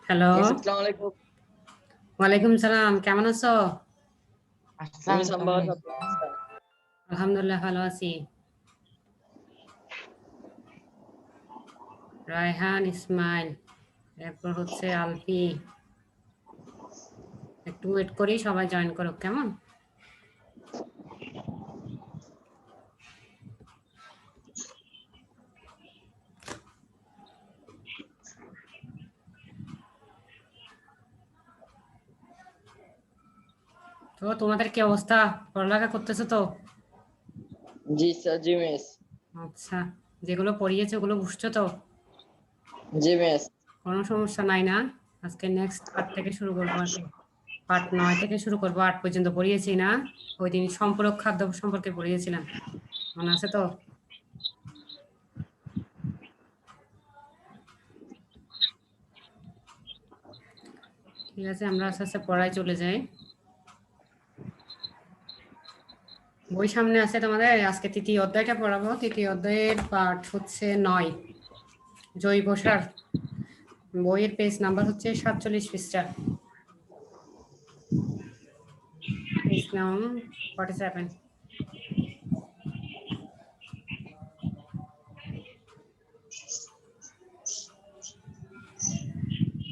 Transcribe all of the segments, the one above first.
Hello. আসসালামু আলাইকুম। ওয়ালাইকুম সালাম। কেমন আছো? তুমি সম্ভবত আচ্ছা। আলহামদুলিল্লাহ ভালো আছি। রায়হান ইসমাইল, এরপর হচ্ছে আলফি। একটু ওয়েট করি, সবাই জয়েন করো কেমন? তো তোমাদের কি অবস্থা? পড়ালেখা করতেছো তো? জি স্যার, জি মিস। আচ্ছা, যেগুলো পড়িয়েছে ওগুলো বুঝছো তো? জি মিস। কোনো সমস্যা নাই না? আজকে নেক্সট পার্ট থেকে শুরু করবো আর কি। পার্ট 9 থেকে শুরু করবো, 8 পর্যন্ত পড়িয়েছি না? ওই দিন সম্পূরক খাদ্য সম্পর্কে পড়িয়েছিলাম, মনে আছে তো? ঠিক আছে, আমরা আস্তে আস্তে পড়ায় চলে যাই। বই সামনে আছে তোমাদের, আজকে তৃতীয় অধ্যায়টা পড়াবো। তৃতীয় অধ্যায়ের পাঠ হচ্ছে 9, জৈব সার। বইয়ের পেজ নাম্বার হচ্ছে 47 পৃষ্ঠা, পেজ নাম 47।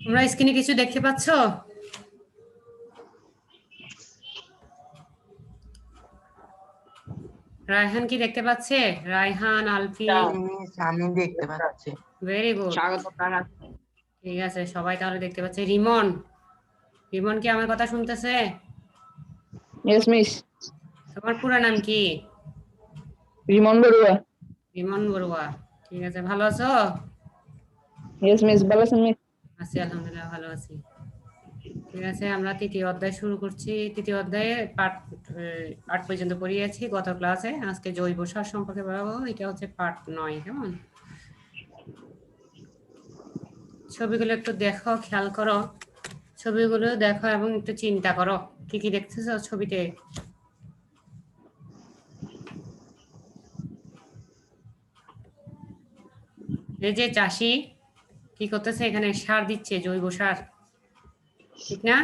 তোমরা স্ক্রিনে কিছু দেখতে পাচ্ছ? রায়হান কি দেখতে পাচ্ছে? রায়হান, আলফি? আমি দেখতে পাচ্ছি। ভেরি গুড, স্বাগত জানাই। ঠিক আছে, সবাই তাহলে দেখতে পাচ্ছে। রিমন, রিমন কি আমার কথা শুনতেছে? Yes, miss. তোমার পুরো নাম কি? রিমন বড়ুয়া। রিমন বড়ুয়া, ঠিক আছে। ভালো আছো? Yes, miss. ভালো আছেন miss? আছি, আলহামদুলিল্লাহ ভালো আছি। ঠিক আছে, আমরা তৃতীয় অধ্যায় শুরু করছি। তৃতীয় অধ্যায়ে পার্ট 8 পর্যন্ত পড়িয়েছি গত ক্লাসে। আজকে জৈব সার সম্পর্কে পড়াবো। এটা হচ্ছে পার্ট 9, কেমন? ছবিগুলো একটু দেখো, খেয়াল করো, ছবিগুলো দেখো এবং একটু চিন্তা করো কি কি দেখতেছো ছবিতে। এই যে চাষি কি করতেছে, এখানে সার দিচ্ছে, জৈব সার, ঠিক না?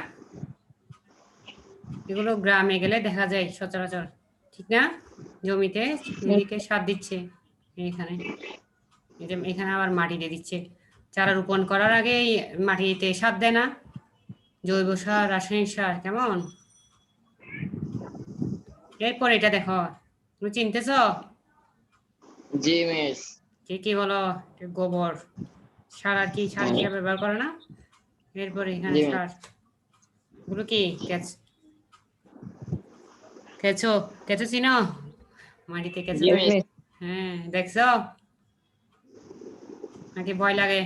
এগুলো গ্রামে গেলে দেখা যায় সচরাচর, ঠিক না? জমিতে এদিকে সার দিচ্ছে, এখানে এই যে এখানে আবার মাটি দিয়ে দিচ্ছে। চারা রোপণ করার আগে মাটিতে সার দেয় না? জৈব সার, রাসায়নিক সার, কেমন? এরপর এটা দেখো, তুমি চিনতেছ? জি মিস। কি কি বলো? গোবর সার, আর কি সার হিসাবে ব্যবহার করে না? এরপরে এখানে জি মিস। সার গুলো কি কেঁচো, কেঁচো চিনো? মাটিতে কেঁচো জি থাকে। মিস। হ্যাঁ, দেখছো নাকি ভয় লাগে?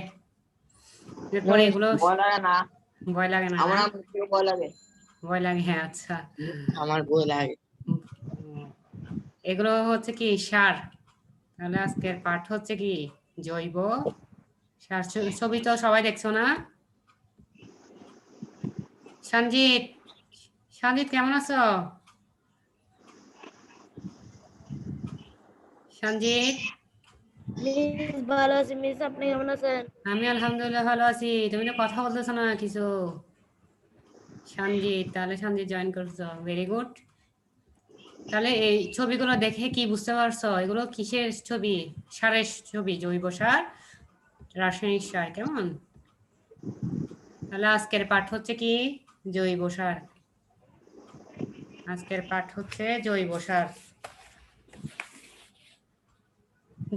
এরপরে এগুলো ভয় লাগে না। ভয় লাগে না? আমার না আমার ভয় লাগে। ভয় লাগে, হ্যাঁ, আচ্ছা। আমার ভয় লাগে। এগুলো হচ্ছে কি সার। তাহলে আজকের পাঠ হচ্ছে কি জৈব সার। ছবি তো সবাই দেখছো না? সঞ্জিত, সঞ্জিত কেমন আছো? সঞ্জিত? মিস ভালো আছি মিস, আপনি কেমন আছেন? আমি আলহামদুলিল্লাহ ভালো আছি। তুমি তো কথা বলতেছো না কিছু। সঞ্জিত, তাহলে সঞ্জিত জয়েন করছো, ভেরি গুড। তাহলে এই ছবিগুলো দেখে কি বুঝতে পারছো? এগুলো কিসের ছবি? সারের ছবি, জৈব সার, রাসায়নিক সার, কেমন? তাহলে আজকের পাঠ হচ্ছে কি জৈব সার। আজকের পাঠ হচ্ছে জৈব সার।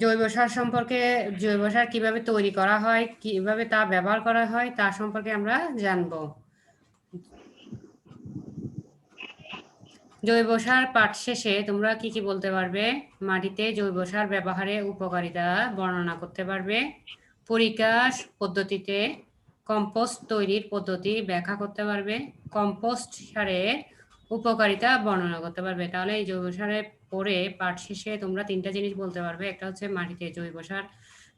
জৈব সার সম্পর্কে, জৈব সার কিভাবে তৈরি করা হয়, কিভাবে তা ব্যবহার করা হয় তা সম্পর্কে আমরা জানবো। জৈব সার পাঠ শেষে তোমরা কি কি বলতে পারবে? মাটিতে জৈব সার ব্যবহারের উপকারিতা বর্ণনা করতে পারবে। পরিকাশ পদ্ধতিতে কম্পোস্ট তৈরির পদ্ধতি ব্যাখ্যা করতে পারবে। কম্পোস্ট সারের উপকারিতা বর্ণনা করতে পারবে। তাহলে এই জৈব সারে পড়ে পাঠ শেষে তোমরা 3টা জিনিস বলতে পারবে। একটা হচ্ছে মাটিতে জৈব সার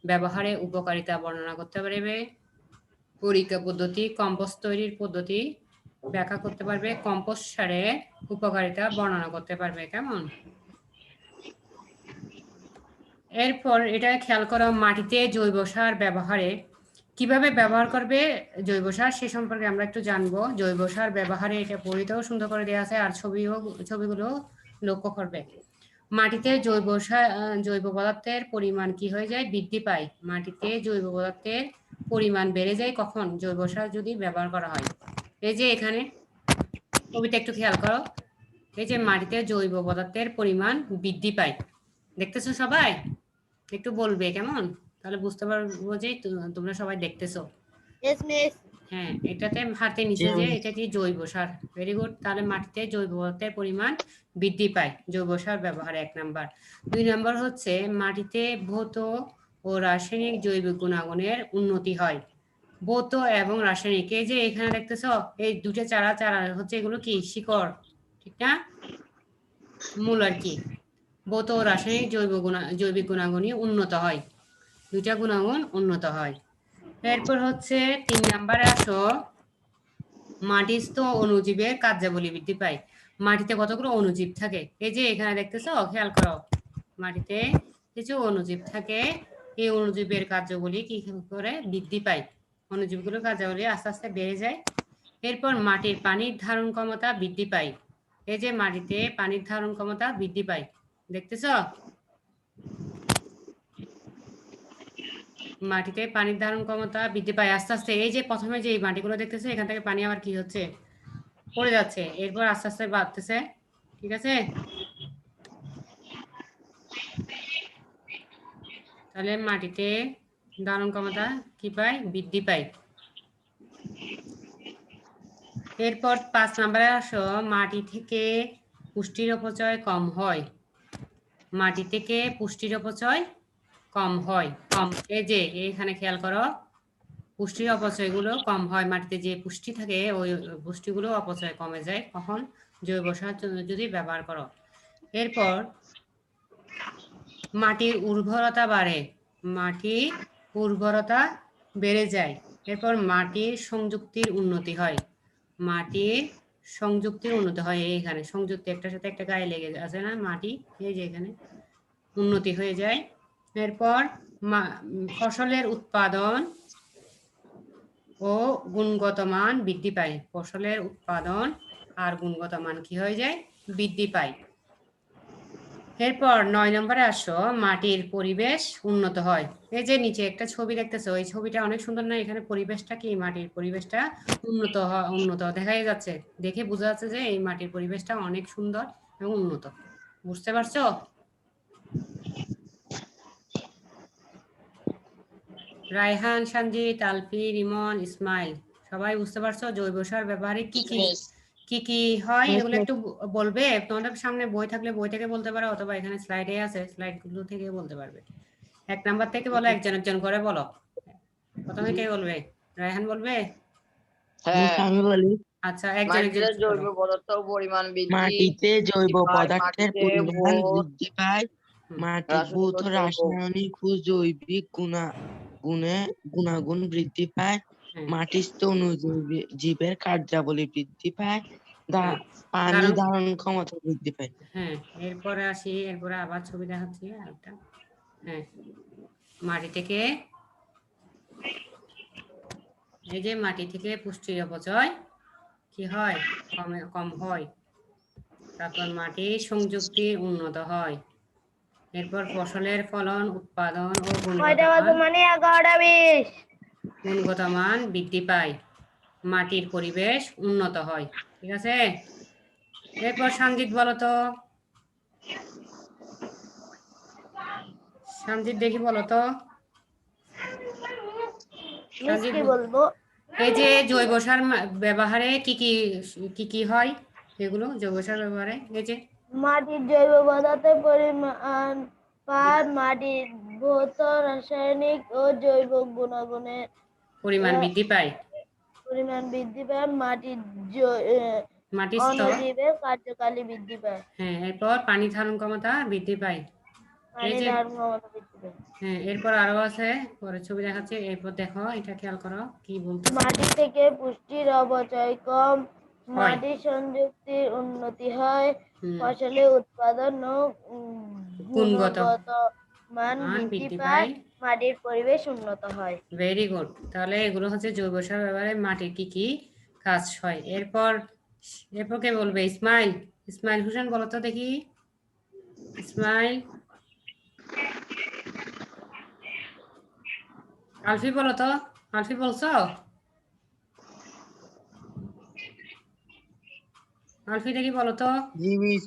ব্যবহারের উপকারিতা বর্ণনা করতে পারবে, পরীক্ষা পদ্ধতি, কম্পোস্ট তৈরির পদ্ধতি ব্যাখ্যা করতে পারবে, কম্পোস্ট সারের উপকারিতা বর্ণনা করতে পারবে, কেমন? এরপর এটা খেয়াল করো, মাটিতে জৈব সার ব্যবহারে কিভাবে ব্যবহার করবে জৈব সার সে সম্পর্কে আমরা একটু জানবো। জৈব সার ব্যবহারে এটা বইতেও সুন্দর করে দেওয়া আছে, আর ছবিগুলো লক্ষ্য করবে। মাটিতে জৈব পদার্থের পরিমাণ কি হয়ে যায়? বৃদ্ধি পায়। মাটিতে জৈব পদার্থের পরিমাণ বেড়ে যায় কখন? জৈব সার যদি ব্যবহার করা হয়। এই যে এখানে ছবিটা একটু খেয়াল করো, এই যে মাটিতে জৈব পদার্থের পরিমাণ বৃদ্ধি পায়, দেখতেছো সবাই? একটু বলবে কেমন, তাহলে বুঝতে পারবো যে তোমরা সবাই দেখতেছো। Yes, miss. হ্যাঁ, এটাতে হাতে নিচে যে এটা কি জৈব সার। Very good. তাহলে মাটিতে জৈব পদার্থের পরিমাণ বৃদ্ধি পায় জৈব সার ব্যবহারে, 1 নাম্বার। 2 নাম্বার হচ্ছে মাটিতে ভৌত ও রাসায়নিক জৈবিক গুণাগুণের উন্নতি হয়। ভৌত এবং রাসায়নিক, এই যে এখানে দেখতেছো এই দুটো চারা হচ্ছে, এগুলো কি শিকড়, ঠিক না? মূল আর কি। ভৌত ও রাসায়নিক জৈবিক গুণাগুণই উন্নত হয়, দুইটা গুণাগুণ উন্নত হয়। এরপর হচ্ছে 3 নাম্বারে আসো, মাটিস্থ অণুজীবের কার্যাবলী বৃদ্ধি পায়। মাটিতে কতগুলো অণুজীব থাকে? এই যে এখানে দেখতেছো, খেয়াল করো, মাটিতে কিছু অণুজীব থাকে, এই অণুজীবের কার্যাবলী কি করে বৃদ্ধি পায়? অণুজীবগুলোর কার্যাবলী আস্তে আস্তে বেড়ে যায়। এরপর মাটির পানির ধারণ ক্ষমতা বৃদ্ধি পায়। এই যে মাটিতে পানির ধারণ ক্ষমতা বৃদ্ধি পায়, দেখতেছো? মাটিতে পানির ধারণ ক্ষমতা বৃদ্ধি পায় আস্তে আস্তে। এই যে প্রথমে যে এই মাটিগুলো দেখতেছে, এখান থেকে পানি আবার কি হচ্ছে? পড়ে যাচ্ছে, এরপর আস্তে আস্তে বাড়তেছে, ঠিক আছে? তাহলে মাটিতে ধারণ ক্ষমতা কি পায়? বৃদ্ধি পায়। এরপর 5 নম্বরে আসো, মাটি থেকে পুষ্টির অপচয় কম হয়। মাটি থেকে পুষ্টির অপচয় কম হয়। এই যে এখানে খেয়াল করো, পুষ্টির অপচয়গুলো কম হয়। মাটিতে যে পুষ্টি থাকে ওই পুষ্টিগুলো অপচয় কমে যায় কখন? জৈব সার যদি ব্যবহার করো। এরপর মাটির উর্বরতা বাড়ে, মাটির উর্বরতা বেড়ে যায়। এরপর মাটির সংযুক্তির উন্নতি হয়, মাটির সংযুক্তির উন্নতি হয়। এইখানে সংযুক্তি একটার সাথে একটা গায়ে লেগে আছে না মাটি, এই যে এখানে উন্নতি হয়ে যায়। এরপর ফসলের উৎপাদন ও গুণগত মান বৃদ্ধি পায়। ফসলের উৎপাদন আর গুণগত মান কি হয়ে যায়? বৃদ্ধি পায়। এরপর 9 নম্বরে আসো, মাটির পরিবেশ উন্নত হয়। এই যে নিচে একটা ছবি দেখতেছো, এই ছবিটা অনেক সুন্দর না? এখানে পরিবেশটা কি, মাটির পরিবেশটা উন্নত দেখাই যাচ্ছে, দেখে বোঝা যাচ্ছে যে এই মাটির পরিবেশটা অনেক সুন্দর এবং উন্নত। বুঝতে পারছো? রায়হান, সঞ্জিত, আলফি, রিমন, ইসমাইল, সবাই বুঝতে পারছো জৈব সার ব্যবহারে কি জি মিস। কি হয়? Yes, এগুলো miss. একটু বলবে। তোমাদের সামনে বই থাকলে বই থেকে বলতে পারো, অথবা এখানে স্লাইডে আছে, স্লাইডগুলো থেকে বলতে পারবে। 1 নাম্বার থেকে বলো, একজন করে বলো। প্রথমে কে বলবে? রায়হান বলবে? হ্যাঁ, আমি বলি, আচ্ছা, একজন মাটিতে জৈব বলো। পদার্থ পরিমাণ বৃদ্ধি মাটিতে জৈব পায়, পদার্থের মাটিতে পরিমাণ ভৌত বৃদ্ধি পায়। হুম, মাটির ভৌত রাসায়নিক ও জৈবিক গুণাগুণ বৃদ্ধি পায়। হ্যাঁ, মাটিস্থ জীবের কার্যাবলী বৃদ্ধি পায়। হ্যাঁ, পানি দারুণ। ধারণ ক্ষমতা বৃদ্ধি পায়। হ্যাঁ, এরপরে আসি, এরপরে আবার ছবি দেখাচ্ছি আরেকটা। হ্যাঁ, মাটি থেকে, এই যে মাটি থেকে পুষ্টির অপচয় কি হয়? কম হয়। তারপর মাটির সংযুক্তি উন্নত হয়। এরপর ফসলের ফলন, উৎপাদন ও কয়টা বাজে? মানে 11:20। গুণগত মান বৃদ্ধি পায়। মাটির পরিবেশ উন্নত হয়, ঠিক আছে? এরপর সঞ্জিত বলো তো, সঞ্জিত দেখি বলো তো। মিস সঞ্জিত, কি বলবো? এই যে জৈব সার ব্যবহারে কি হয়? এগুলো জৈব সার ব্যবহারে, এই যে মাটির জৈব পদার্থের পরিমাণ পার, মাটির ভৌত রাসায়নিক ও জৈব গুণাগুণের পরিমাণ বৃদ্ধি পায়। পরিমাণ বৃদ্ধি পায়, মাটির মাটিস্থ, অণুজীবের কার্যকালী বৃদ্ধি পায়, হ্যাঁ, এরপর পানি ধারণ ক্ষমতা বৃদ্ধি পায়। এই পানি যে ধারণ ক্ষমতা বৃদ্ধি পায়। হ্যাঁ, এরপর আরো আছে, পরের ছবি দেখাচ্ছে, এরপর দেখো, এটা খেয়াল করো কি বলতেছে। মাটি থেকে পুষ্টির অপচয় কম, হয়। মাটির সংযুক্তির উন্নতি হয়, হুম, ফসলের উৎপাদন ও গুণগত, গুণগত মান মান বৃদ্ধি বৃদ্ধি পায়, পায়। মাটির পরিবেশ উন্নত হয়। Very good. তাহলে এগুলো হচ্ছে জৈব সার ব্যবহারে মাটির কি কি কাজ হয়। এরপর কে বলবে? ইসমাইল। ইসমাইল হোসেন বলো তো দেখি। ইসমাইল। আলফি বলো তো। আলফি বলছো? আলফি দেখি বলো তো। জি মিস।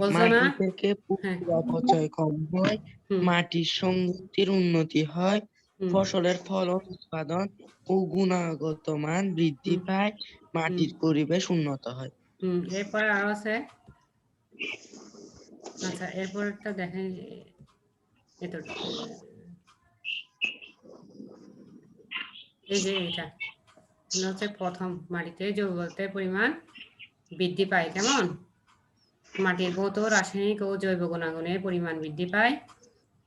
বলছো না? মাটি থেকে হ্যাঁ। পুষ্টির অপচয় কম হয়, হুম মাটির সমৃদ্ধির উন্নতি হয়, হুম ফসলের ফলন, উৎপাদন ও গুণগত মান বৃদ্ধি হুম পায়, হুম মাটির পরিবেশ উন্নত হয়। এরপরে আরো আছে। আচ্ছা, এরপরটা দেখেন। এত এই যে এটা হচ্ছে প্রথম, মাটিতে জৈব পদার্থের পরিমাণ বৃদ্ধি পায়। কেমন? মাটির ভৌত, রাসায়নিক ও জৈব গুণাগুণের পরিমাণ বৃদ্ধি পায়।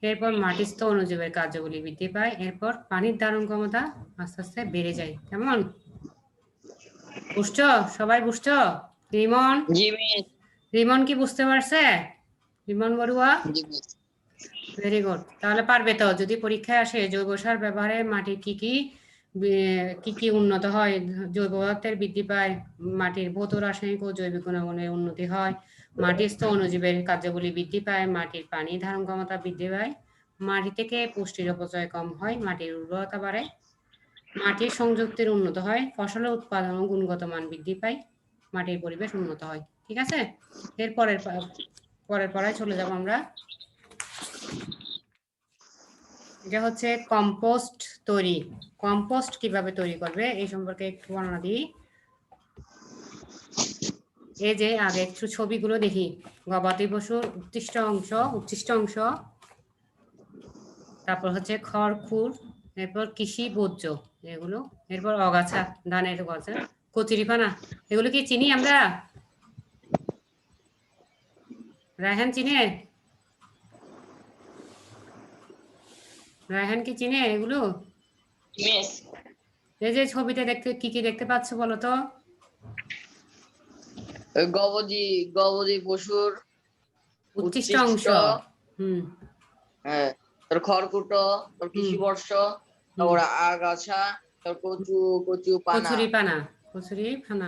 এরপর মাটিস্থ অণুজীবের কার্যাবলী বৃদ্ধি পায়। এরপর পানির ধারণ ক্ষমতা আস্তে আস্তে বেড়ে যায়। কেমন? বুঝছো? সবাই বুঝছো? রিমন? জি মিস। রিমন কি বুঝতে পারছে? রিমন বড়ুয়া? জি মিস। Very good. তাহলে পারবে তো, যদি পরীক্ষায় আসে জৈব সার ব্যবহারে মাটির কি কি উন্নত হয়। জৈব পদার্থের বৃদ্ধি পায়, মাটির ভৌত, রাসায়নিক ও জৈবিক গুণাগুণের উন্নতি হয়, মাটিস্থ অণুজীবের কার্যাবলী বৃদ্ধি পায়, মাটির পানি ধারণ ক্ষমতা বৃদ্ধি পায়, মাটি থেকে পুষ্টির অপচয় কম হয়, মাটির উর্বরতা বাড়ে, মাটির সংযুক্তির উন্নত হয়, ফসলের উৎপাদন ও গুণগত মান বৃদ্ধি পায়, মাটির পরিবেশ উন্নত হয়। ঠিক আছে? এর পরের পড়ায় চলে যাব আমরা। এটা হচ্ছে কম্পোস্ট তৈরি। কম্পোস্ট কিভাবে তৈরি করবে এই সম্পর্কে একটু বর্ণনা দিই। এই যে আগে একটু ছবিগুলো দেখি। গবাদি পশুর উচ্ছিষ্ট অংশ, তারপর হচ্ছে খড়খুর, এরপর কৃষি বর্জ্য এগুলো, এরপর অগাছা, ধানের গজা, কচুরিপানা। এগুলো কি চিনি আমরা? রায়হান চিনে? রায়হান কি চিনে এগুলো? মিস। এই যে ছবিতে দেখতে কি কি দেখতে পাচ্ছ বলো তো? ওই গবাদি পশুর উচ্ছিষ্ট অংশ। উচ্ছিষ্ট, হুম হ্যাঁ, তোর খড়কুটো, তোর হুম কৃষি বর্ষ, হুম তারপর আগাছা, তোর কচু কচু পানা কচুরি ফানা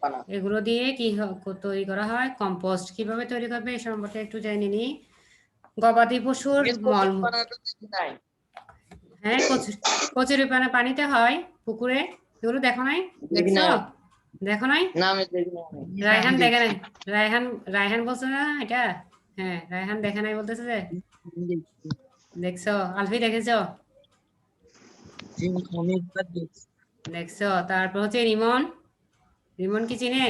পানা। এগুলো দিয়ে তৈরি করা হয় কম্পোস্ট। কিভাবে তৈরি করবে এই সম্পর্কে একটু জেনে নিই। গবাদি পশুর মিস কচু মলমূত্র। পানাটা দেখি নাই। হ্যাঁ, কচুরি পানা পানিতে হয়, পুকুরে। এগুলো দেখো নাই? দেখি দেখছো? নাই। দেখো নাই? না আমি দেখি নাই। মিস আমি রায়হান দেখে দেখছি। নাই? রায়হান রায়হান বলছে না এটা? হ্যাঁ, রায়হান দেখে নাই বলতেছে যে। আমি দেখছি। দেখছো? আলফি দেখেছো? জি মিস, আমি একবার দেখছি। দেখছো? তারপর হচ্ছে রিমন। রিমন কি চিনে?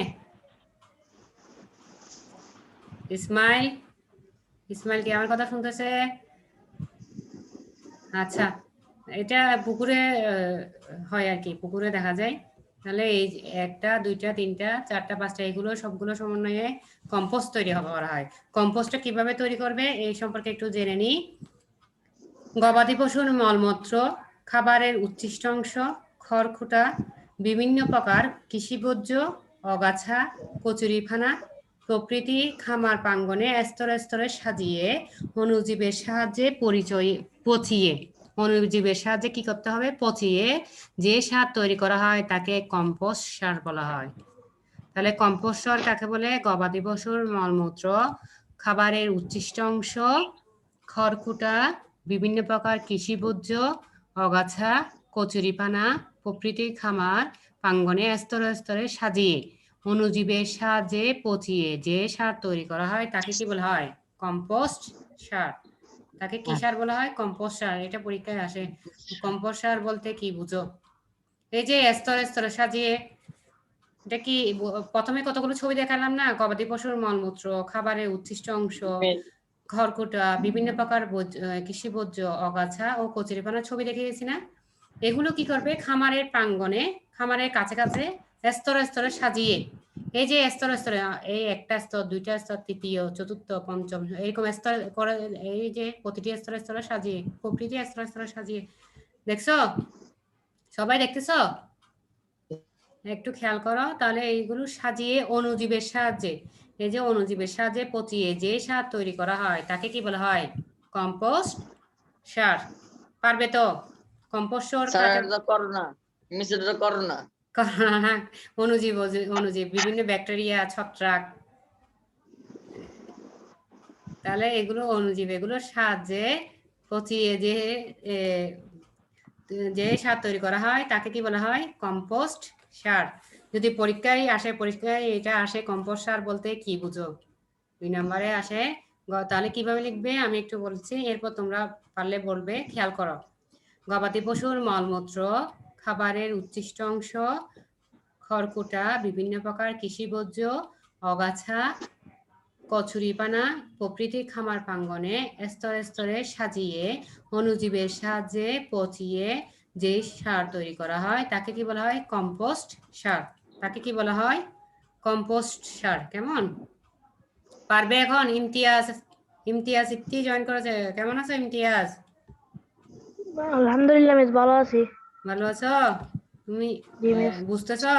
ইসমাইল। ইসমাইল কি আমার কথা শুনতেছে? আচ্ছা, এটা পুকুরে হয় আর কি, পুকুরে দেখা যায়। তাহলে এই একটা, দুইটা, তিনটা, চারটা, পাঁচটা, এগুলো সবগুলো সমন্বয়ে কম্পোস্ট তৈরি করা হয়। কম্পোস্টটা কিভাবে তৈরি করবে এই সম্পর্কে একটু জেনে নিই। গবাদি পশুর মলমূত্র, খাবারের উচ্ছিষ্ট অংশ, খড়কুটা, বিভিন্ন প্রকার কৃষিবর্জ্য, অগাছা, কচুরিপানা প্রভৃতি খামার প্রাঙ্গণে স্তরে স্তরে সাজিয়ে অণুজীবের সাহায্যে পচিয়ে, অণুজীবের সাহায্যে কি করতে হবে? পচিয়ে যে সার তৈরি করা হয় তাকে কম্পোস্ট সার বলা হয়। তাহলে কম্পোস্ট সার কাকে বলে? গবাদি পশুর মলমূত্র, খাবারের উচ্ছিষ্ট অংশ, খড়কুটা, বিভিন্ন প্রকার কৃষি বর্জ্য, অগাছা, কচুরিপানা প্রভৃতি খামার প্রাঙ্গণে স্তরে স্তরে সাজিয়ে অণুজীবের সাহায্যে পচিয়ে যে সার তৈরি করা হয় তাকে কি বলা হয়? কম্পোস্ট সার। তাকে কি সার বলা হয়? কম্পোস্ট সার। এটা পরীক্ষায় আসে। কম্পোস্ট সার বলতে কি বুঝো? এই যে স্তরে স্তরে সাজিয়ে, এটা কি প্রথমে কতগুলো ছবি দেখালাম না? গবাদি পশুর মলমূত্র, খাবারের উচ্ছিষ্ট অংশ, মিস। খড়কুটা, বিভিন্ন প্রকার কৃষি বর্জ্য, অগাছা ও কচুরিপানার ছবি দেখে গেছি না? এগুলো কি করবে? খামারের প্রাঙ্গণে, খামারের কাছে কাছে স্তরে স্তরে সাজিয়ে, এই যে স্তরে স্তরে, এই একটা স্তর, দুইটা স্তর, তৃতীয়, চতুর্থ, পঞ্চম, এরকম স্তর করে, এই যে প্রতিটি স্তরে স্তরে সাজিয়ে, প্রকৃতি স্তরে স্তরে সাজিয়ে। দেখছো? সবাই দেখতেছো? একটু খেয়াল করো। তাহলে এইগুলো সাজিয়ে অণুজীবের সাহায্যে, এই যে অণুজীবের সাহায্যে পচিয়ে যে সার তৈরি করা হয় তাকে কি বলা হয়? কম্পোস্ট সার। পারবে তো? কম্পোস্ট সার স্যার কাকে এটা তো করোনা, মিস এটা তো করোনা। অণুজীব অণুজীব বিভিন্ন ব্যাকটেরিয়া ছত্রাক, তাহলে এগুলো অণুজীব, এগুলোর সাহায্যে পচিয়ে যে সার তৈরি করা হয় তাকে কি বলা হয়? কম্পোস্ট সার। যদি পরীক্ষায় আসে, পরীক্ষায় এটা আসে কম্পোস্ট সার বলতে কি বুঝো? 2 নম্বরে আসে, তাহলে কিভাবে লিখবে আমি একটু বলছি, এরপর তোমরা পারলে বলবে। খেয়াল করো, গবাদি পশুর মলমূত্র, খাবারের উচ্ছিষ্ট অংশ, খড়কুটা, বিভিন্ন প্রকার কৃষি বর্জ্য, অগাছা, কচুরিপানা প্রভৃতি খামার প্রাঙ্গণে স্তরে স্তরে সাজিয়ে অণুজীবের সাহায্যে পচিয়ে যে সার তৈরি করা হয় তাকে কি বলা হয়? কম্পোস্ট সার। তাকে কি বলা হয়? কম্পোস্ট সার। কেমন? পারবে এখন? ইমতিয়াজ, ইমতিয়াজ ইফতি জয়েন করেছে। কেমন আছো ইমতিয়াজ? আলহামদুলিল্লাহ মিস, ভালো আছি। ভালো আছো তুমি? জি মিস। বুঝতেছো?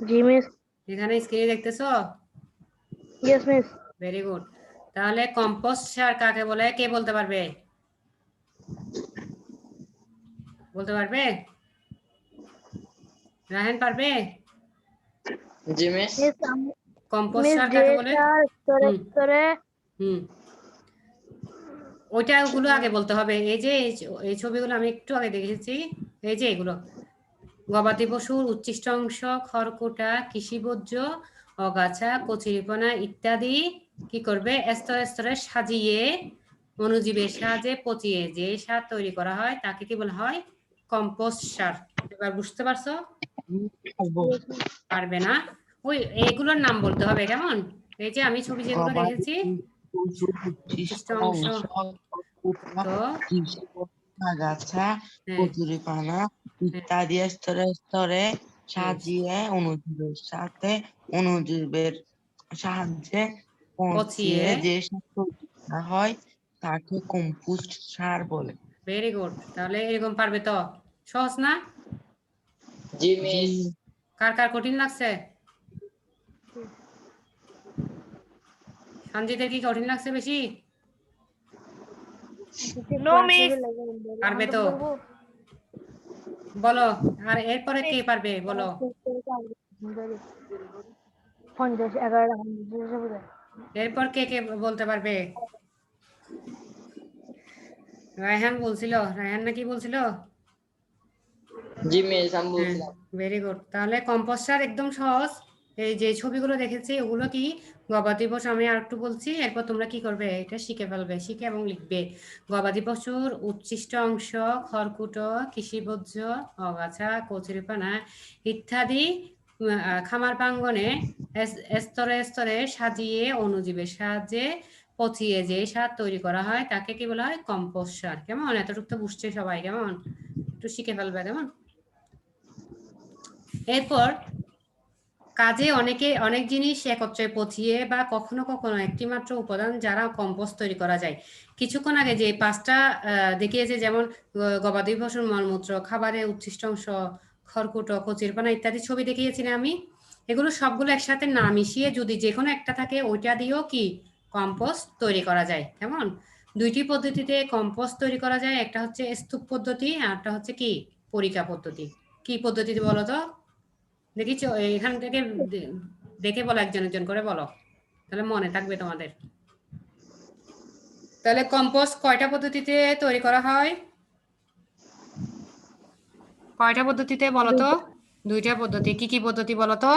জি মিস। এখানে স্ক্রিনে দেখতেছো? Yes miss. Very good. তাহলে কম্পোস্ট সার কাকে বলে কে বলতে পারবে? বলতে পারবে? রায়হান পারবে? জি মিস। মিস কম্পোস্ট মিস সার যে কাকে বলে? সার স্তরে হুম স্তরে হুম ওইটা ওগুলো আগে বলতে হবে। এই যে এই ছবিগুলো আমি একটু আগে দেখেছি, এই যে এগুলো গবাদি পশুর উচ্ছিষ্ট অংশ, খড়কুটা, কৃষি বর্জ্য, অগাছা, কচুরিপানা ইত্যাদি কি করবে? স্তরে স্তরে সাজিয়ে অণুজীবের সাহায্যে পচিয়ে যে সার তৈরি করা হয় তাকে কি বলা হয়? কম্পোস্ট সার। এবার বুঝতে পারছো? আসবো। পারবে না? ওই এগুলোর নাম বলতে হবে। কেমন? এই যে আমি ছবি যেগুলো গবাদি দেখেছি, পশুর উচ্ছিষ্ট উচ্ছিষ্ট অংশ, অংশ, খড়কুটা, তো কৃষি আগাছা, হ্যাঁ কচুরিপানা হ্যাঁ ইত্যাদি স্তরে স্তরে হ্যাঁ সাজিয়ে অণুজীবের সাথে অণুজীবের সাহায্যে পচিয়ে। পচিয়ে যে সার তৈরি করা হয় তাকে কম্পোস্ট সার বলে। Very good. তাহলে এরকম পারবে তো? সহজ না? জি জি মিস। কার কার কঠিন লাগছে? সঞ্জিতের কি কঠিন লাগছে বেশি? No miss. পারবে তো? বলো। আর এরপরে কে পারবে বলো? 50, 11, এরপর কে কে বলতে পারবে? রায়হান বলছিল, রায়হান নাকি বলছিল? জি মিস আমি হ্যাঁ, বলছিলাম। Very good. তাহলে কম্পোস্ট সার একদম সহজ। এই যে ছবিগুলো দেখেছি ওগুলো কি গবাদি পশু, আমি আর একটু বলছি, এরপর তোমরা কি করবে? এটা শিখে ফেলবে, শিখে এবং লিখবে। গবাদি পশুর উচ্ছিষ্ট অংশ, খড়কুটো, কৃষি বর্জ্য, অগাছা, কচুরিপানা ইত্যাদি খামার প্রাঙ্গণে স্তরে স্তরে সাজিয়ে অণুজীবের সাহায্যে পচিয়ে যে সার তৈরি করা হয় তাকে কি বলা হয়? কম্পোস্ট সার। কেমন? এতটুকু তো বুঝছে সবাই। কেমন? একটু শিখে ফেলবে। কেমন? এরপর কাজে অনেক জিনিস একত্রে পচিয়ে বা কখনো কখনো একটি মাত্র উপাদান যারা কম্পোস্ট তৈরি করা যায়। কিছুক্ষণ আগে যে 5টা দেখিয়েছে, যেমন গবাদি পশুর মলমূত্র, খাবারের উচ্ছিষ্ট অংশ, খড়কুটো, কচুরিপানা ইত্যাদি ছবি দেখিয়েছি না আমি? এগুলো সবগুলো একসাথে না মিশিয়ে যদি যে কোনো একটা থাকে ওইটা দিয়েও কি কম্পোস্ট তৈরি করা যায়। কেমন? 2টি পদ্ধতিতে কম্পোস্ট তৈরি করা যায়, একটা হচ্ছে স্তূপ পদ্ধতি আর একটা হচ্ছে কি পরিকা পদ্ধতি। কি পদ্ধতিতে বলো তো? দেখিছো? এখান থেকে দেখে বলো, একজন একজন করে বলো, তাহলে মনে থাকবে তোমাদের। তাহলে কম্পোস্ট কয়টা পদ্ধতিতে তৈরি করা হয়? কয়টা পদ্ধতিতে বলো তো? 2টা পদ্ধতি। কি কি পদ্ধতি বলো তো?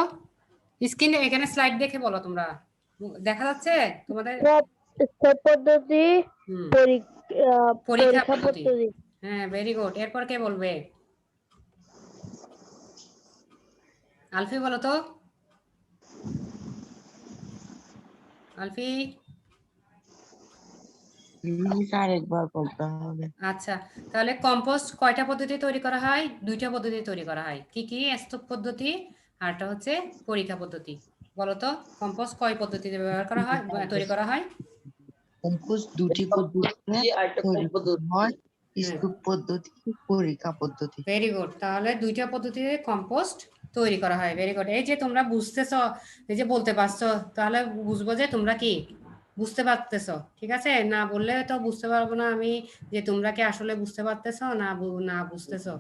স্ক্রিনে এখানে স্লাইড দেখে বলো তোমরা। দেখা যাচ্ছে তোমাদের? স্তর পদ্ধতি, হুম, পরীক্ষা পরীক্ষা পদ্ধতি। পদ্ধতি। হ্যাঁ, ভেরি গুড। এরপর কে বলবে? আলফি বলো তো। আলফি। আরেকবার বলতে হবে। আচ্ছা, তাহলে কম্পোস্ট কয়টা পদ্ধতি তৈরি করা হয়? 2টা পদ্ধতি তৈরি করা হয়। কি কি? স্তূপ পদ্ধতি আরটা হচ্ছে পরীক্ষা পদ্ধতি। বলো তো কম্পোস্ট কয় পদ্ধতিতে ব্যবহার করা হয়, তৈরি করা হয়? কম্পোস্ট দুটি পদ্ধতিতে আর একটা তৈরি কোন করা হয়, হ্যাঁ, স্তূপ পদ্ধতি, পরীক্ষা পদ্ধতি। Very good. তাহলে 2টা পদ্ধতিতে কম্পোস্ট তৈরি করা হয়। Very good. এই যে তোমরা বুঝতেছো, এই যে বলতে পারছো, তাহলে বুঝবো যে তোমরা কি বুঝতে পারতেছো? ঠিক আছে, না বললে তো বুঝতে পারবো না আমি যে তোমরা কি আসলে বুঝতে পারতেছো না না বুঝতেছো।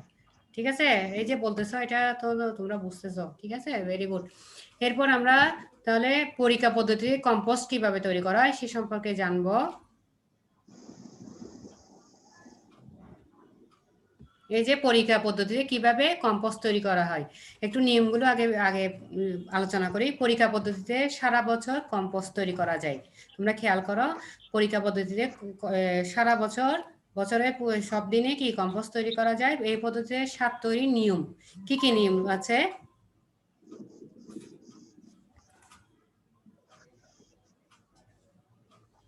ঠিক আছে, এই যে বলতেছো এটা তো তোমরা বুঝতেছো। ঠিক আছে, ভেরি গুড। এরপর আমরা তাহলে পরীক্ষা পদ্ধতিতে কম্পোস্ট কিভাবে তৈরি করা হয় সে সম্পর্কে জানবো। এই যে পরীক্ষা পদ্ধতিতে কিভাবে কম্পোস্ট তৈরি করা হয়, একটু নিয়মগুলো আগে আগে আলোচনা করি। পরীক্ষা পদ্ধতিতে সারা বছর কম্পোস্ট তৈরি করা যায়। তোমরা খেয়াল করো, পরীক্ষা পদ্ধতিতে সারা বছরে সব দিনে কি কম্পোস্ট তৈরি করা যায়। এই পদ্ধতিতে সার তৈরির নিয়ম কি কি নিয়ম আছে?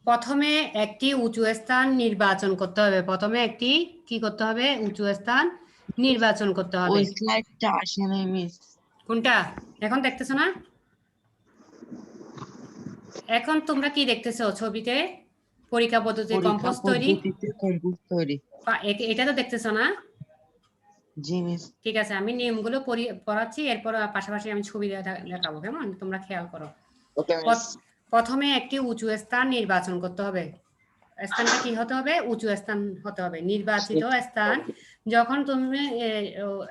প্রথমে একটি উঁচু স্থান নির্বাচন করতে হবে। প্রথমে একটি কি করতে হবে? উঁচু স্থান নির্বাচন করতে হবে। ওই স্লাইডটা আসে নাই মিস। কোনটা? এখন দেখতেছো না? এখন তোমরা কি দেখতেছো ছবিতে? পরীক্ষা পদ্ধতিতে পরীক্ষা কম্পোস্ট তৈরি, পদ্ধতিতে কম্পোস্ট তৈরি। এটা তো দেখতেছো না? জি মিস। ঠিক আছে, আমি নিয়মগুলো পড়াচ্ছি, এরপর পাশাপাশি আমি ছবি দেখাবো, কেমন? তোমরা খেয়াল করো। ওকে মিস। প্রথমে একটি উঁচু স্থান নির্বাচন করতে হবে। স্থানটা কি হতে হবে? উঁচু স্থান হতে হবে। নির্বাচিত স্থান, যখন তুমি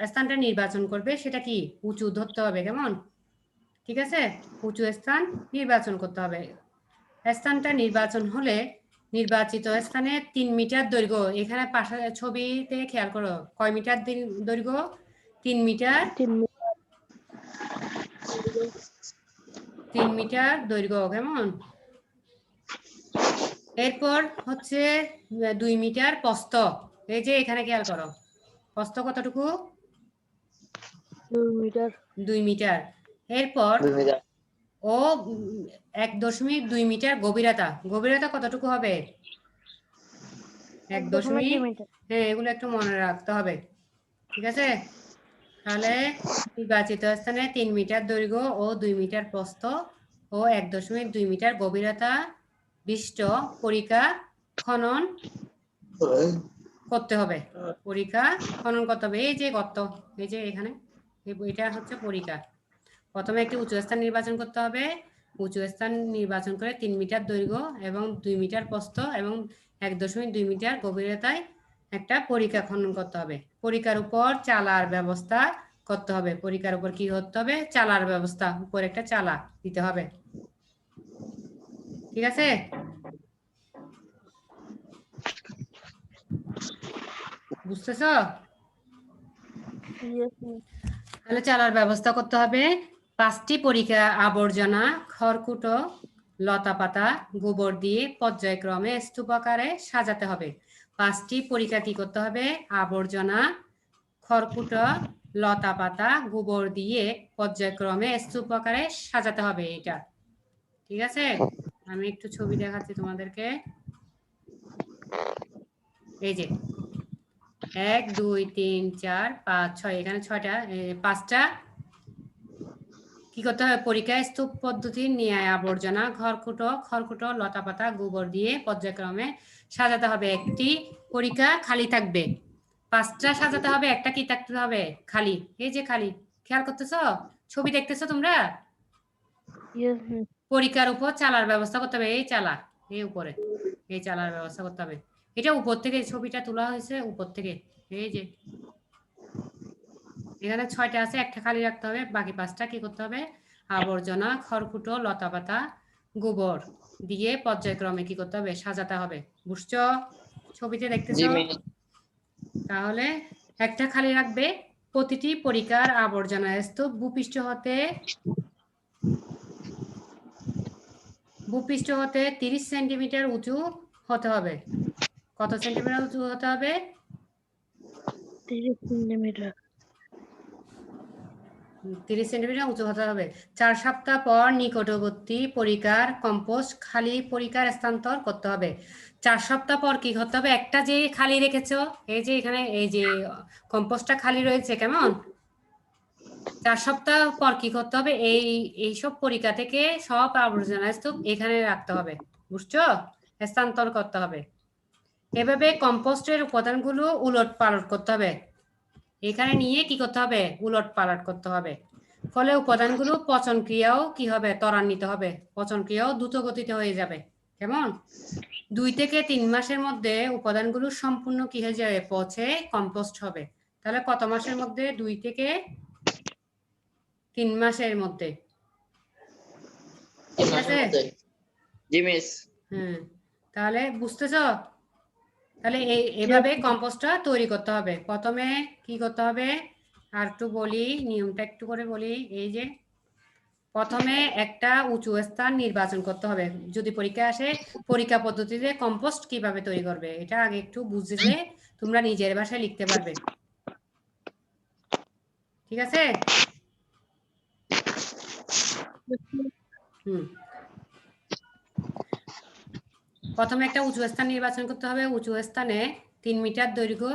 স্থানটা নির্বাচন করবে সেটা কি উঁচু ধরতে হবে, কেমন? ঠিক আছে, উঁচু স্থান নির্বাচন করতে হবে। স্থানটা নির্বাচন হলে নির্বাচিত স্থানে 3 মিটার দৈর্ঘ্য, এখানে পাশে ছবিতে খেয়াল করো, কয় মিটার দৈর্ঘ্য? 3 মিটার, 3 মিটার দৈর্ঘ্য, কেমন? এরপর হচ্ছে 2 মিটার প্রস্থ। এই যে এখানে খেয়াল করো, প্রস্থ কতটুকু? 2 মিটার। 2 মিটার। এরপর 2 মিটার। ও 1.2 মিটার গভীরতা। গভীরতা কতটুকু হবে? 1.2 মিটার। হ্যাঁ, এগুলো একটু মনে রাখতে হবে। ঠিক আছে, তাহলে নির্বাচিত স্থানে 3 মিটার দৈর্ঘ্য ও 2 মিটার প্রস্থ ও 1.2 মিটার গভীরতা বিশিষ্ট পরিখা খনন করতে হবে। পরিখা খনন করতে হবে। এই যে গর্ত, এই যে এখানে, এটা হচ্ছে পরিখা। প্রথমে একটি উঁচু স্থান নির্বাচন করতে হবে। উঁচু স্থান নির্বাচন করে 3 মিটার দৈর্ঘ্য এবং 2 মিটার প্রস্থ এবং 1.2 মিটার গভীরতায় একটা পরিখা খনন করতে হবে। পরিখার উপর চালার ব্যবস্থা করতে হবে। পরিখার উপর কি করতে হবে? চালার ব্যবস্থা, উপরে একটা চালা দিতে হবে। ঠিক আছে, বুঝতেছো? তাহলে চালার ব্যবস্থা করতে হবে। 5টি পরিখা আবর্জনা, খড়কুটো, লতাপাতা, গোবর দিয়ে পর্যায়ক্রমে স্তূপাকারে সাজাতে হবে। 5টি পরিখা কি করতে হবে? আবর্জনা, খড়কুটো, লতাপাতা, গোবর দিয়ে পর্যায়ক্রমে স্তূপাকারে সাজাতে হবে। এটা ঠিক আছে, আমি একটু ছবি দেখাচ্ছি তোমাদেরকে। এই যে 1 2 3 4 5 6, এখানে 6টা, 5টা কি করতে হবে? পরিখা স্তূপ পদ্ধতির ন্যায় আবর্জনা, খড়কুটো, লতাপাতা, গোবর দিয়ে পর্যায়ক্রমে সাজাতে হবে। একটি পরিখা খালি থাকবে। 5টা সাজাতে হবে, একটা কি থাকতে হবে? খালি। এই যে খালি, খেয়াল করতেছো? ছবি দেখতেছো তোমরা? পরিখার উপর চালার ব্যবস্থা করতে হবে। এই চালা, এই উপরে এই চালার ব্যবস্থা করতে হবে। এটা উপর থেকে ছবিটা তোলা হয়েছে, উপর থেকে। এই যে এখানে 6টা আছে, একটা খালি রাখতে হবে। বাকি 5টা কি করতে হবে? আবর্জনা, খড়কুটো, লতাপাতা, গোবর দিয়ে পর্যায়ক্রমে কি করতে হবে? সাজাতে হবে। বুঝছো? ছবিতে জি দেখতেছো? মিস। তাহলে একটা খালি রাখবে। প্রতিটি পরিখার আবর্জনা স্তূপ ভূপৃষ্ঠ হতে 30 সেন্টিমিটার উঁচু হতে হবে। কত সেন্টিমিটার উঁচু হতে হবে? 30 সেন্টিমিটার। 30 সেন্টিমিটার উঁচু হতে হবে। 4 সপ্তাহ পর নিকটবর্তী পরিখার কম্পোস্ট খালি পরিখার স্থানান্তর করতে হবে। 4 সপ্তাহ পর কি করতে হবে? একটা যে খালি রেখেছো, এই যে এখানে এই যে কম্পোস্টটা খালি রয়েছে, কেমন? 4 সপ্তাহ পর কি করতে হবে? এইসব পরিখা থেকে সব আবর্জনা স্তূপ এখানে রাখতে হবে। বুঝছো? স্থানান্তর করতে হবে। এভাবে কম্পোস্টের উপাদানগুলো উলট পালট করতে হবে। এখানে নিয়ে কি করতে হবে? উলট পালট করতে হবে। ফলে উপাদানগুলো পচন ক্রিয়াও কি হবে? ত্বরান্বিত হবে। পচন ক্রিয়াও দ্রুত গতিতে হয়ে যাবে। কেমন? 2 থেকে 3 মাসের মধ্যে উপাদানগুলো সম্পূর্ণ কি হয়ে যাবে? পচে কম্পোস্ট হবে। তাহলে কত মাসের মধ্যে? 2 থেকে 3 মাসের মধ্যে। ঠিক আছে? জি মিস। হ্যাঁ, তাহলে বুঝতেছো? তাহলে এভাবে কম্পোস্টটা তৈরি করতে হবে। প্রথমে কি করতে হবে? আর একটু বলি, নিয়মটা একটু করে বলি। এই যে প্রথমে একটা উঁচু স্থান নির্বাচন করতে হবে। যদি পরীক্ষা আসে, পরীক্ষা পদ্ধতিতে কম্পোস্ট কিভাবে তৈরি করবে, এটা আগে একটু বুঝলে তোমরা নিজের ভাষায় লিখতে পারবে। ঠিক আছে? প্রথমে একটা উঁচু স্থান নির্বাচন করতে হবে। উঁচু স্থানে 3 মিটার দৈর্ঘ্য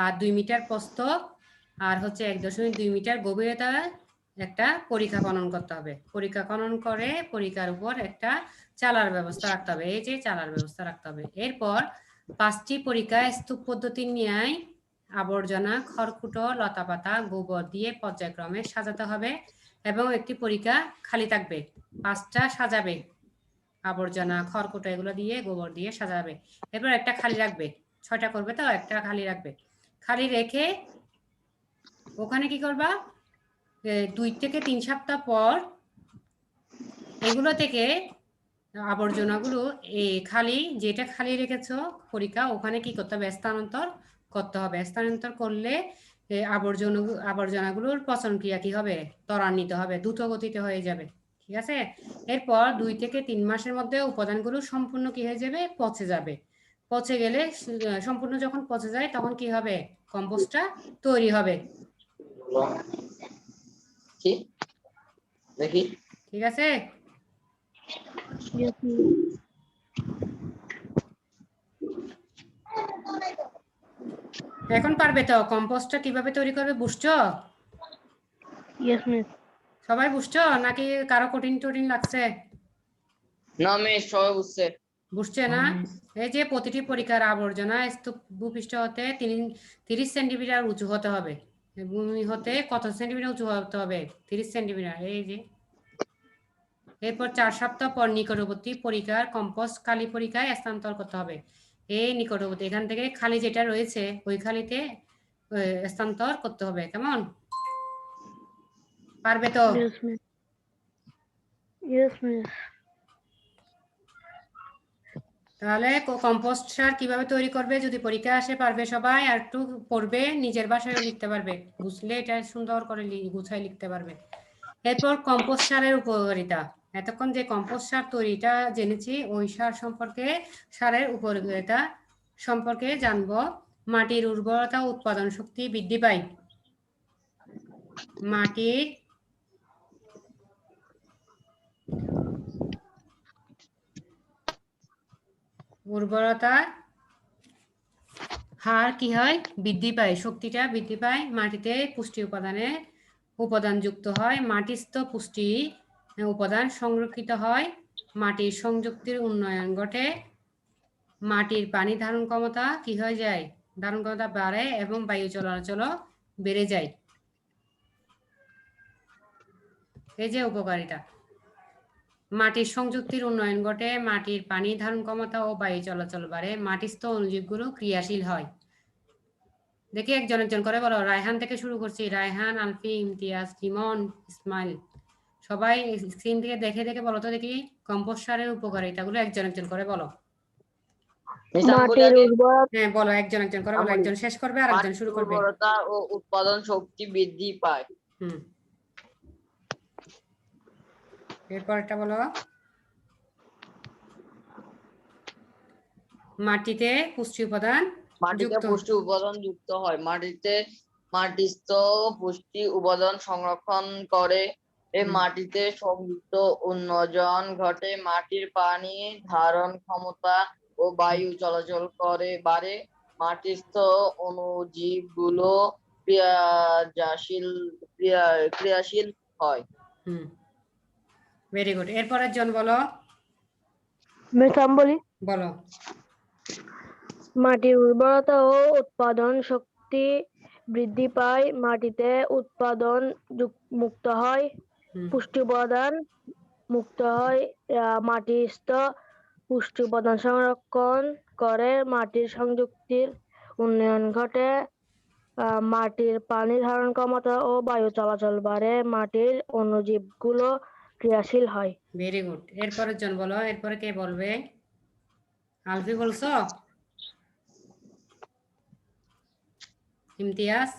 আর 2 মিটার প্রস্থ আর হচ্ছে 1.2 মিটার গভীরতা একটা পরীক্ষা খনন করতে হবে। পরীক্ষা খনন করে পরীক্ষার উপর একটা চালার ব্যবস্থা রাখতে হবে। এই যে চালার ব্যবস্থা রাখতে হবে। এরপর 5টি পরীক্ষা স্তূপ পদ্ধতির ন্যায় আবর্জনা, খড়কুটো, লতাপাতা, গোবর দিয়ে পর্যায়ক্রমে সাজাতে হবে এবং একটি পরীক্ষা খালি থাকবে। 5টা সাজাবে, আবর্জনা, খড়কুটো এগুলো দিয়ে, গোবর দিয়ে সাজাবে। এরপর একটা খালি রাখবে। 6টা করবে তো, একটা খালি রাখবে। খালি রেখে ওখানে কি করবা? 2 থেকে 3 সপ্তাহ পর এগুলো থেকে আবর্জনাগুলো যেটা খালি রেখেছো পরীক্ষা, ওখানে কি করতে হবে? স্থানান্তর করতে হবে। স্থানান্তর করলে আবর্জনাগুলোর পচন ক্রিয়া কি হবে? ত্বরান্বিত হবে, দ্রুত গতিতে হয়ে যাবে। ঠিক আছে? এরপর 2 থেকে 3 মাসের মধ্যে উপাদানগুলো সম্পূর্ণ কি হয়ে যাবে? পচে যাবে। পচে গেলে সম্পূর্ণ যখন পচে যায় তখন কি হবে? কম্পোস্টটা তৈরি হবে। কি দেখি? ঠিক আছে? Yes, miss. এখন পারবে তো? কম্পোস্টটা কিভাবে তৈরি করবে বুঝছো? Yes, miss. সবাই বুঝছো নাকি কারো কঠিন টঠিন লাগছে? না মিস, সবাই বুঝছে। বুঝছে না? এই যে প্রতিটি পরীক্ষার আবর্জনা স্তূপ ভূপৃষ্ঠ হতে 30 সেন্টিমিটার উঁচু হতে হবে। ভূমি হতে কত সেন্টিমিটার উঁচু হতে হবে? 30 সেন্টিমিটার। এই যে এরপর 4 সপ্তাহ পর নিকটবর্তী পরীক্ষার কম্পোস্ট খালি পরীক্ষায় স্থানান্তর করতে হবে। এই নিকটবর্তী এখান থেকে খালি যেটা রয়েছে ওই খালিতে স্থানান্তর করতে হবে। কেমন? পারবে তো? Yes, miss. Yes, miss. তাহলে কম্পোস্ট সার কিভাবে তৈরি করবে যদি পরীক্ষা আসে পারবে সবাই? আর একটু পড়বে, নিজের ভাষায় লিখতে পারবে। বুঝলে এটা সুন্দর করে গুছাই লিখতে পারবে। এরপর কম্পোস্ট সারের উপকারিতা। এতক্ষণ যে কম্পোস্ট সার তৈরিটা জেনেছি, ওই সারের উপকারিতা সম্পর্কে জানবো। মাটির উর্বরতা ও উৎপাদন শক্তি বৃদ্ধি পায়। মাটির উর্বরতার হার কি হয়? বৃদ্ধি পায়, শক্তিটা বৃদ্ধি পায়। মাটিতে পুষ্টি উপাদান যুক্ত হয়। মাটিস্থ পুষ্টি উপাদান সংরক্ষিত হয়। মাটির সংযুক্তির উন্নয়ন ঘটে। মাটির পানি ধারণ ক্ষমতা কি হয়ে যায়? ধারণ ক্ষমতা বাড়ে এবং বায়ু চলাচল বেড়ে যায়। এই যে উপকারিতা। মাটির সংযুক্তির উন্নয়ন ঘটে, মাটির পানি ধারণ ক্ষমতা ও বায়ু চলাচল বাড়ে, মাটিস্থ অণুজীবগুলো ক্রিয়াশীল হয়। দেখি একজন একজন করে বলো। রায়হান থেকে শুরু করছি। রায়হান, আলফি, ইমতিয়াজ, লিমন, ইসমাইল। সবাই স্ক্রিন থেকে দেখে দেখে বলো তো দেখি কম্পোস্ট সারের উপকারিতাগুলো একজন একজন করে বলো। মাটির উর্বরতা। হ্যাঁ বলো, একজন একজন করে বলো। একজন শেষ করবে আর একজন শুরু করবে। উর্বরতা ও উৎপাদন শক্তি বৃদ্ধি পায়। এরপর এটা বলো। মাটিতে পুষ্টি উপাদান যুক্ত হয়। মাটিস্থ পুষ্টি উপাদান সংরক্ষণ করে। মাটিতে সংযুক্ত উন্নয়ন ঘটে। মাটির পানি ধারণ ক্ষমতা ও বায়ু চলাচল বাড়ে। মাটিস্থ অণুজীবগুলো ক্রিয়াশীল হয়। Very good. এরপরের জন বলো। মেথাম বলি। বলো। মাটির উর্বরতা ও উৎপাদন শক্তি বৃদ্ধি পায়। মাটিতে উৎপাদন মুক্ত হয়, পুষ্টি উপাদান মুক্ত হয়। মাটিস্থ পুষ্টি উপাদান সংরক্ষণ করে, মাটির সংযুক্তির উন্নয়ন ঘটে, মাটির পানি ধারণ ক্ষমতা ও বায়ু চলাচল বাড়ে, মাটির অণুজীবগুলো ক্রিয়াশীল হয়। Very good. এরপরের জন বলো, এরপরে কে বলবে? আলফি বলছো? ইমতিয়াজ?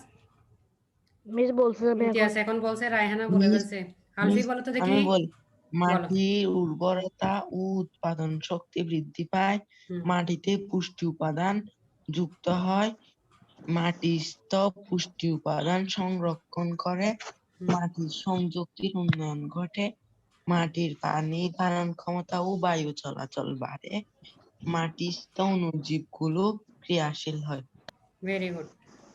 মিস বলছে আমি ইমতিয়াজ এখন। এখন বলছে, রায়হানা বলে মিস ফেলছে। আলফি মিস বলো তো দেখি। আমি বলি, বলো। মাটির উর্বরতা ও উৎপাদন শক্তি বৃদ্ধি পায়, হুম, মাটিতে পুষ্টি উপাদান যুক্ত হয়, মাটিস্থ পুষ্টি উপাদান সংরক্ষণ করে, হুম, মাটির সংযুক্তির উন্নয়ন ঘটে, মাটির পানি ধারণ ক্ষমতা ও বায়ু চলাচল বাড়ে, মাটিস্থ অণুজীবগুলো ক্রিয়াশীল হয়। Very good.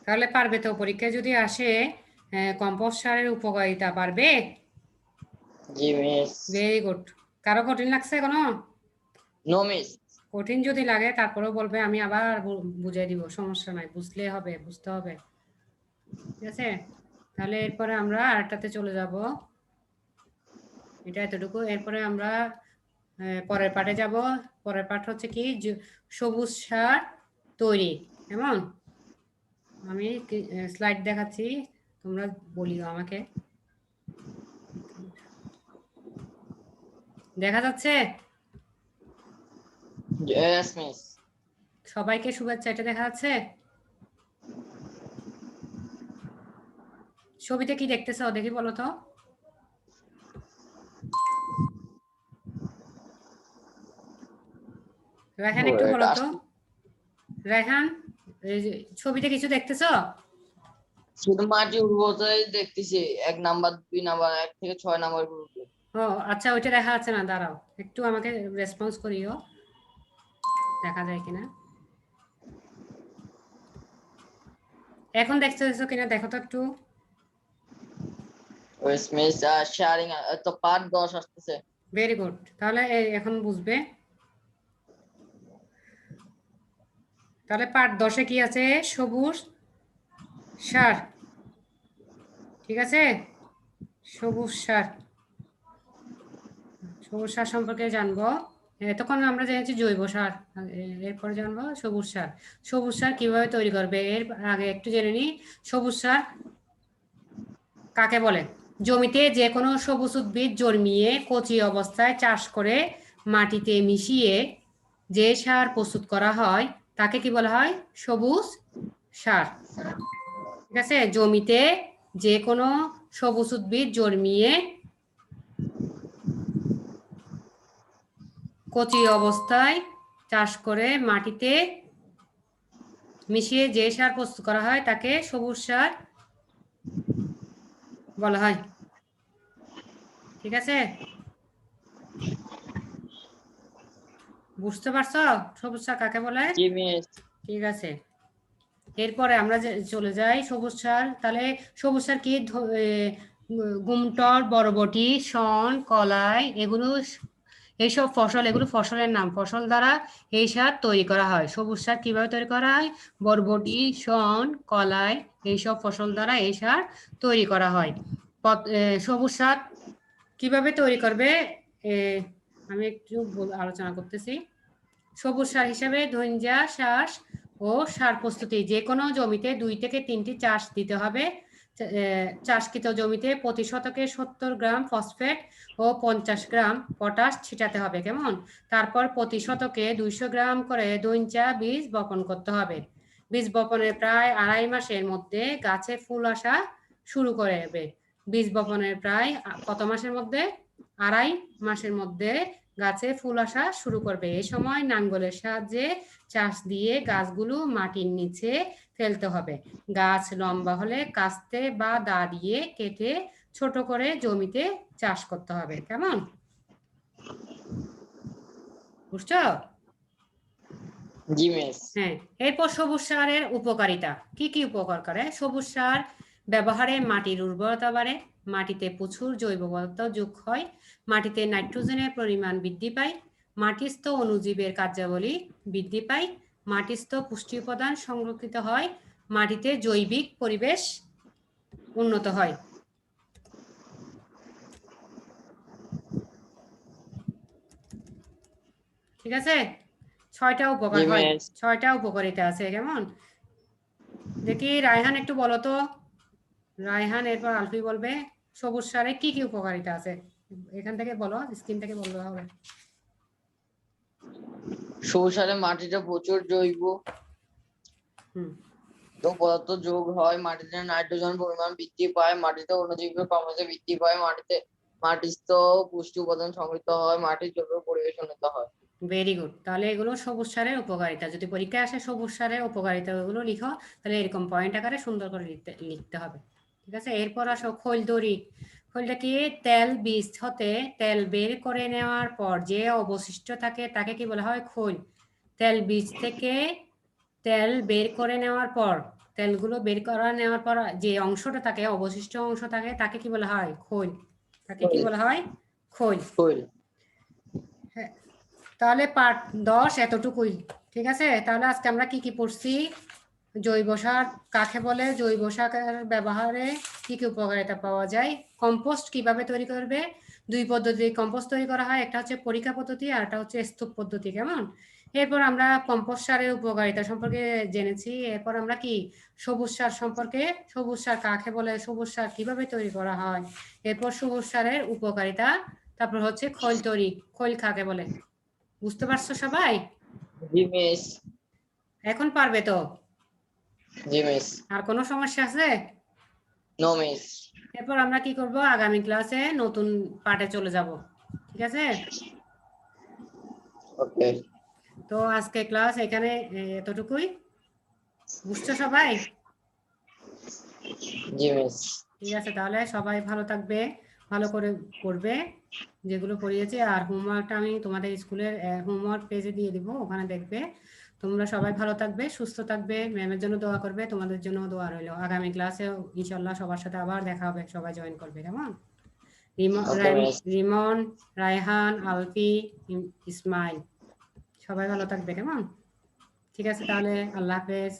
তাহলে পারবে তো, পরীক্ষায় যদি আসে কম্পোস্ট সারের উপকারিতা, পারবে? জি মিস। Very good. কারো কঠিন লাগছে এখনো? No miss. কঠিন যদি লাগে তারপরেও বলবে, আমি আবার বুঝিয়ে দিব, সমস্যা নাই, বুঝলে হবে, বুঝতে হবে। ঠিক আছে? তাহলে এরপরে আমরা আরেকটাতে চলে যাব। এটা এতটুকু। এরপরে আমরা পরের পাঠে যাব। পরের পাঠ হচ্ছে কি, সবুজ সার তৈরি। কেমন? আমি স্লাইড দেখাচ্ছি, তোমরা বলিও আমাকে। দেখা যাচ্ছে? Yes miss. সবাইকে শুভেচ্ছা, এটা দেখা যাচ্ছে? ছবিতে কি দেখতেছো দেখি বলো তো। রায়হান একটু বলো তো। রায়হান, এই যে ছবিতে কিছু দেখতেছো? শুধু মাটি উর্বরতাই দেখতেছি, 1 নাম্বার 2 নাম্বার 1 থেকে 6 নাম্বার গ্রুপে। ও আচ্ছা, ওইটা দেখা যাচ্ছে না, দাঁড়াও একটু আমাকে রেসপন্স করিও, দেখা যায় কিনা। এখন দেখতেছো কিনা দেখো তো একটু। Yes miss. শেয়ারিং তো পার্ট 10 আসতেছে। Very good. তাহলে এখন বুঝবে। তাহলে পার্ট 10-এ কি আছে? সবুজ সার। ঠিক আছে? সবুজ সার, সবুজ সার সম্পর্কে জানবো। তখন আমরা জেনেছি জৈব সার, এরপরে জানবো সবুজ সার। সবুজ সার কিভাবে তৈরি করবে, এর আগে একটু জেনে নিই। সবুজ সার কাকে বলে? জমিতে যে কোনো সবুজ উদ্ভিদ জন্মিয়ে কচি অবস্থায় চাষ করে মাটিতে মিশিয়ে যে সার প্রস্তুত করা হয় তাকে কি বলা হয়? সবুজ সার। ঠিক আছে? জমিতে যে কোনো সবুজ উদ্ভিদ জন্মিয়ে কচি অবস্থায় চাষ করে মাটিতে মিশিয়ে যে সার প্রস্তুত করা হয় তাকে সবুজ সার বলা হয়। ঠিক আছে? বুঝতে পারছো সবুজ সার কাকে বলে? জি মিস। ঠিক আছে। এরপরে আমরা চলে যাই সবুজ সার। তাহলে সবুজ সার কি? গুমটর, বরবটি, শন, কলাই, এগুলো এইসব ফসল, এগুলো ফসলের নাম, ফসল দ্বারা এই সার তৈরি করা হয়। সবুজ সার কিভাবে তৈরি করা হয়? বরবটি, শন, কলাই, এইসব ফসল দ্বারা এই সার তৈরি করা হয়। সবুজ সার কিভাবে তৈরি করবে আমি একটু আলোচনা করতেছি। সবুজ সার হিসেবে ধইঞ্জা চাষ ও সার প্রস্তুতি। যে কোনো জমিতে 2 থেকে 3টি চাষ দিতে হবে। চাষকৃত জমিতে প্রতি শতকে 70 গ্রাম ফসফেট ও 50 গ্রাম পটাশ ছিটাতে হবে। কেমন? তারপর প্রতি শতকে 200 গ্রাম করে দইঞ্চা বীজ বপন করতে হবে। বীজ বপনের প্রায় 2.5 মাসের মধ্যে গাছে ফুল আসা শুরু করবে। বীজ বপনের প্রায় কত মাসের মধ্যে? 2.5 মাসের মধ্যে গাছে ফুল আসা শুরু করবে। এই সময় নাঙ্গলের সাহায্যে চাষ দিয়ে গাছগুলো মাটির নিচে ফেলতে হবে। গাছ লম্বা হলে কাস্তে বা দা দিয়ে কেটে ছোট করে জমিতে চাষ করতে হবে। কেমন? বুঝছো? জি মিস। হ্যাঁ। এরপর সবুজ সারের উপকারিতা। কি কি উপকার করে সবুজ সার? ব্যবহারে মাটির উর্বরতা বাড়ে, মাটিতে প্রচুর জৈব পদার্থ যোগ হয়, মাটিতে নাইট্রোজেনের পরিমাণ বৃদ্ধি পায়, মাটিস্থ অণুজীবের কার্যাবলী বৃদ্ধি পায়, মাটিস্থ পুষ্টি উপাদান সংরক্ষিত হয়, মাটিতে জৈবিক পরিবেশ উন্নত হয়। ঠিক আছে? 6টা উপকার জি হয়, মিস। 6টা উপকারিতা আছে, কেমন? দেখি রায়হান একটু বলো তো। রায়হান, এরপর আলফি বলবে সবুজ সারে কি কি উপকারিতা আছে। এখান থেকে বলো, স্ক্রিন থেকে বলতে হবে। সবুজ সারে মাটিতে প্রচুর জৈব হুম, পদার্থ যোগ হয়, মাটিতে নাইট্রোজেন পরিমাণ বৃদ্ধি পায়, মাটিতে অণুজীবের কর্মক্ষমতা বৃদ্ধি পায়, মাটিস্থ পুষ্টি উপাদান সংগৃহীত হয়, মাটির জৈব পরিবেশ উন্নত হয়। Very good. তাহলে এগুলো সবুজ সারের উপকারিতা। যদি পরীক্ষায় আসে সবুজ সারের উপকারিতা ওগুলো লিখো, তাহলে এরকম পয়েন্ট আকারে সুন্দর করে লিখতে হবে। ঠিক আছে? এরপর আসো খৈল দড়ি। খৈলটা কি? তেল বীজ হতে তেল বের করে নেওয়ার পর যে অবশিষ্ট থাকে তাকে কি বলা হয়? খৈল। তেল বীজ থেকে তেল বের করে নেওয়ার পর, তেলগুলো বের করে নেওয়ার পর যে অংশটা থাকে, অবশিষ্ট অংশ থাকে, তাকে কি বলা হয়? খৈল। তাকে কি বলা হয়? খৈল। খৈল। হ্যাঁ, তাহলে পার্ট 10 এতটুকুই। ঠিক আছে? তাহলে আজকে আমরা কি কি পড়ছি? জৈব সার কাকে বলে, জৈব সারের ব্যবহারে কি কি উপকারিতা পাওয়া যায়, কম্পোস্ট কিভাবে তৈরি করবে। 2 পদ্ধতি কম্পোস্ট তৈরি করা হয়, একটা হচ্ছে পরীক্ষা পদ্ধতি আর একটা হচ্ছে স্তূপ পদ্ধতি, কেমন? এরপর আমরা কম্পোস্ট সারের উপকারিতা সম্পর্কে জেনেছি। এরপর আমরা কি সবুজ সার সম্পর্কে, সবুজ সার কাকে বলে, সবুজ সার কিভাবে তৈরি করা হয়, এরপর সবুজ সারের উপকারিতা, তারপর হচ্ছে খৈল তৈরি, খৈল কাকে বলে। বুঝতে পারছো সবাই? জি মিস। এখন পারবে তো? জি মিস। আর কোনো সমস্যা আছে? No miss. এরপর আমরা কি করব, আগামী ক্লাসে নতুন পার্টে চলে যাব। ঠিক আছে? ওকে। তো আজকে ক্লাস এখানে এতটুকুই। বুঝছো সবাই? জি মিস। ঠিক আছে, তাহলে সবাই ভালো থাকবে, ভালো করে পড়বে যেগুলো পড়িয়েছি। আর হোমওয়ার্কটা আমি তোমাদের স্কুলের হোমওয়ার্ক পেজে দিয়ে দিব, ওখানে দেখবে। তোমরা সবাই ভালো থাকবে, সুস্থ থাকবে, ম্যামের জন্য দোয়া করবে, তোমাদের জন্য দোয়া রইলো। আগামী ক্লাসে ইনশাল্লাহ সবার সাথে আবার দেখা হবে, সবাই জয়েন করবে, কেমন? ওকে মিস। রিমন, রায়হান, আলফি, ইসমাইল, সবাই ভালো থাকবে, কেমন? ঠিক আছে, তাহলে আল্লাহ হাফেজ।